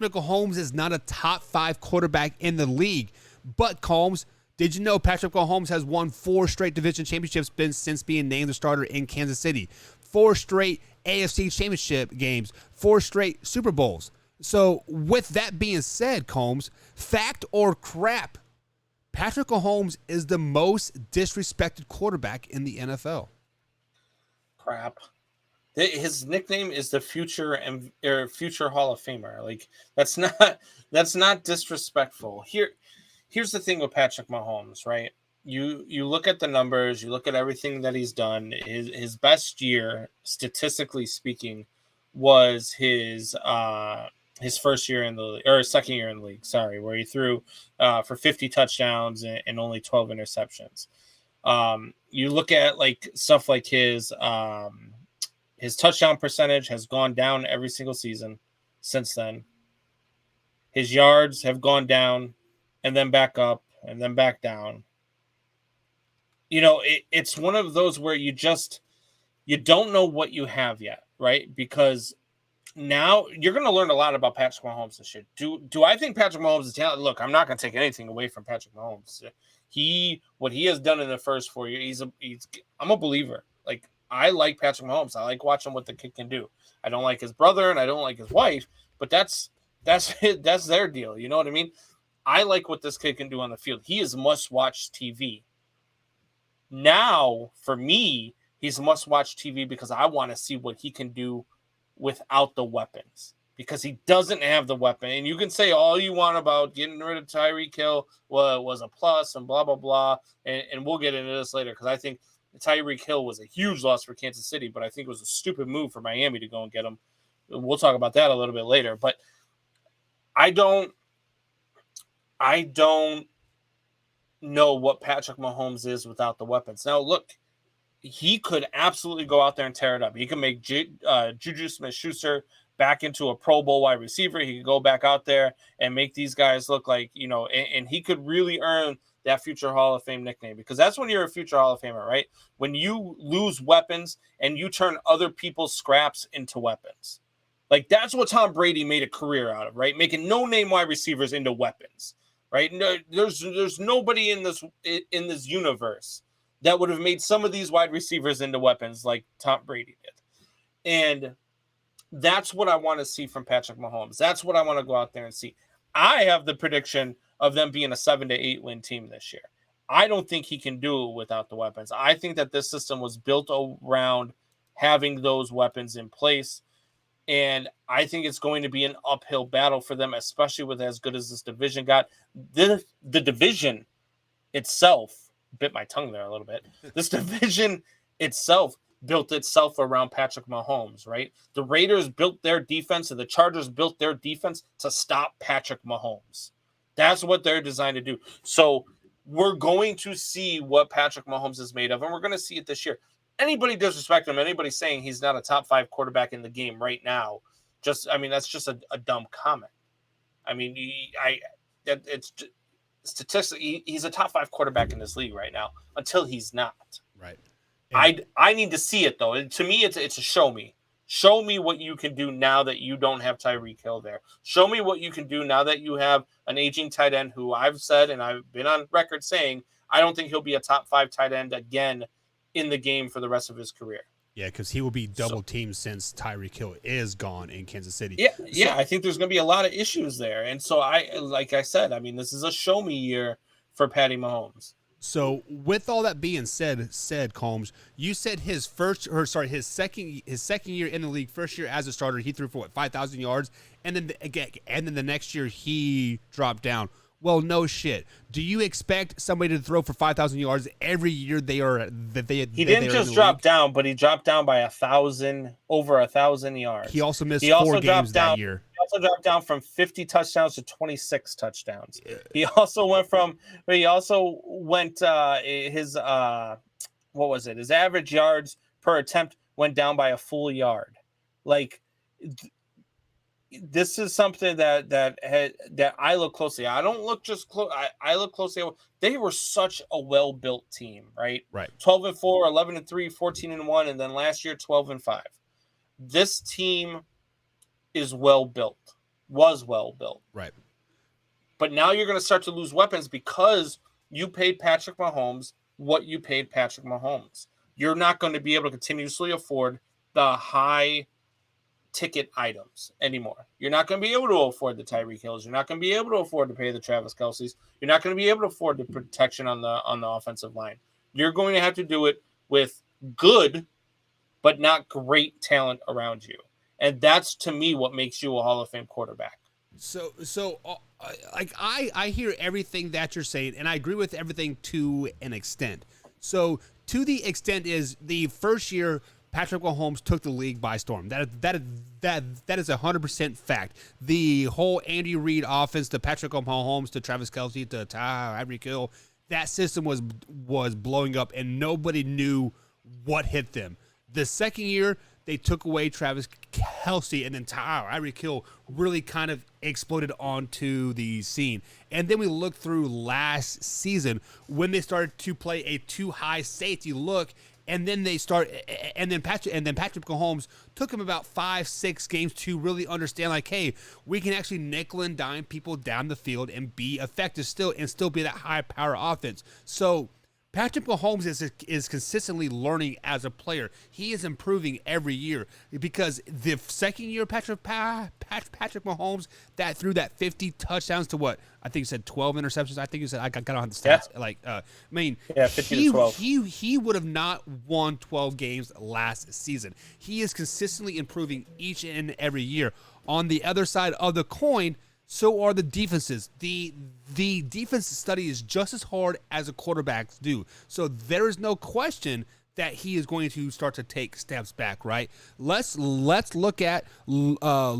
Mahomes is not a top 5 quarterback in the league. But, Combs, did you know Patrick Mahomes has won 4 straight division championships since being named the starter in Kansas City? 4 straight AFC championship games, 4 straight Super Bowls. So, with that being said, Combs, fact or crap, Patrick Mahomes is the most disrespected quarterback in the NFL. Crap. His nickname is the future Hall of Famer. Like, that's not disrespectful. Here's the thing with Patrick Mahomes, right? You look at the numbers, you look at everything that he's done. His best year, statistically speaking, was his first year in the or his second year in the league. Sorry, where he threw for 50 touchdowns and only 12 interceptions. You look at like stuff like his touchdown percentage has gone down every single season since then. His yards have gone down and then back up and then back down. You know, it's one of those where you don't know what you have yet, right? Because now you're going to learn a lot about Patrick Mahomes this year. Do I think Patrick Mahomes is talented? Look, I'm not going to take anything away from Patrick Mahomes. What he has done in the first 4 years, I'm a believer. Like, I like Patrick Mahomes. I like watching what the kid can do. I don't like his brother and I don't like his wife, but that's their deal. You know what I mean? I like what this kid can do on the field. He is must-watch TV. Now, for me, he's must-watch TV because I want to see what he can do without the weapons, because he doesn't have the weapon. And you can say all you want about getting rid of Tyreek Hill was a plus and blah, blah, blah. And we'll get into this later because I think Tyreek Hill was a huge loss for Kansas City, but I think it was a stupid move for Miami to go and get him. We'll talk about that a little bit later. But I don't know what Patrick Mahomes is without the weapons. Now, look, he could absolutely go out there and tear it up. He can make Juju Smith-Schuster back into a Pro Bowl wide receiver. He could go back out there and make these guys look like, you know, and he could really earn that future Hall of Fame nickname, because that's when you're a future Hall of Famer, right? When you lose weapons and you turn other people's scraps into weapons. Like, that's what Tom Brady made a career out of, right? Making no-name wide receivers into weapons, right? No, there's nobody in this universe that would have made some of these wide receivers into weapons like Tom Brady did. And that's what I want to see from Patrick Mahomes. That's what I want to go out there and see. I have the prediction of them being a 7-8 win team this year. I don't think he can do it without the weapons. I think that this system was built around having those weapons in place. And I think it's going to be an uphill battle for them, especially with as good as this division got. The division itself, bit my tongue there a little bit. This division itself built itself around Patrick Mahomes, right? The Raiders built their defense and the Chargers built their defense to stop Patrick Mahomes. That's what they're designed to do. So we're going to see what Patrick Mahomes is made of, and we're going to see it this year. Anybody disrespect him, anybody saying he's not a top 5 quarterback in the game right now, that's just a dumb comment. I mean, it's statistically, he's a top 5 quarterback in this league right now until he's not. Right. I need to see it, though. To me, it's a show me. Show me what you can do now that you don't have Tyreek Hill there. Show me what you can do now that you have an aging tight end who I've said, and I've been on record saying, I don't think he'll be a top 5 tight end again in the game for the rest of his career. Yeah, because he will be double teamed since Tyreek Hill is gone in Kansas City. Yeah, I think there's going to be a lot of issues there. And so like I said, this is a show me year for Patty Mahomes. So with all that being said, Combs, you said his second year in the league, first year as a starter, he threw for 5,000 yards, and then the next year he dropped down. Well, no shit. Do you expect somebody to throw for 5,000 yards every year He didn't just drop down, but he dropped down by over 1,000 yards. He also missed 4 games that year. He also dropped down from 50 touchdowns to 26 touchdowns. Yeah. He also went his average yards per attempt went down by a full yard. Like, this is something that I look closely. I don't look just close. I look closely. They were such a well-built team, right? Right. 12-4, 11-3, 14-1, and then last year 12-5. This team is well built. was well built. Right. But now you're going to start to lose weapons because you paid Patrick Mahomes what you paid Patrick Mahomes. You're not going to be able to continuously afford the high ticket items anymore. You're not going to be able to afford the Tyreek Hills. You're not going to be able to afford to pay the Travis Kelce's. You're not going to be able to afford the protection on the offensive line. You're going to have to do it with good, but not great talent around you. And that's, to me, what makes you a Hall of Fame quarterback. So like I hear everything that you're saying, and I agree with everything to an extent. So to the extent is the first year Patrick Mahomes took the league by storm. That is 100% fact. The whole Andy Reid offense, to Patrick Mahomes, to Travis Kelce, to Tyreek Hill, that system was blowing up, and nobody knew what hit them. The second year, they took away Travis Kelce, and then Tyreek Hill really kind of exploded onto the scene. And then we look through last season when they started to play a too high safety look, and then Patrick Mahomes took him about 5-6 games to really understand, like, hey, we can actually nickel and dime people down the field and be effective still be that high power offense. So Patrick Mahomes is consistently learning as a player. He is improving every year because the second year Patrick Mahomes that threw that 50 touchdowns to what? I think you said 12 interceptions. I think you said I got on the stats. Yeah. 50 to 12. He would have not won 12 games last season. He is consistently improving each and every year. On the other side of the coin, so are the defenses. The defense study is just as hard as the quarterbacks do. So there is no question that he is going to start to take steps back, right? Let's look at Lamar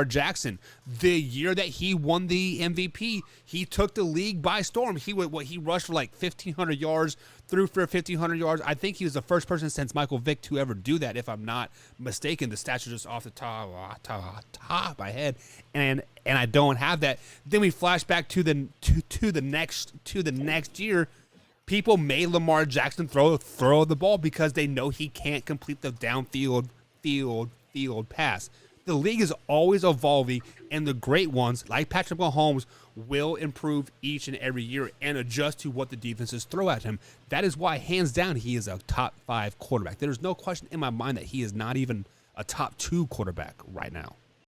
Jackson. The year that he won the MVP, he took the league by storm. He rushed for like 1,500 yards, threw for 1,500 yards. I think he was the first person since Michael Vick to ever do that, if I'm not mistaken. The stats are just off the top of my head, and I don't have that. Then we flash back to the next year. People made Lamar Jackson throw the ball because they know he can't complete the downfield field pass. The league is always evolving, and the great ones, like Patrick Mahomes, will improve each and every year and adjust to what the defenses throw at him. That is why, hands down, he is a top 5 quarterback. There's no question in my mind that he is not even a top 2 quarterback right now.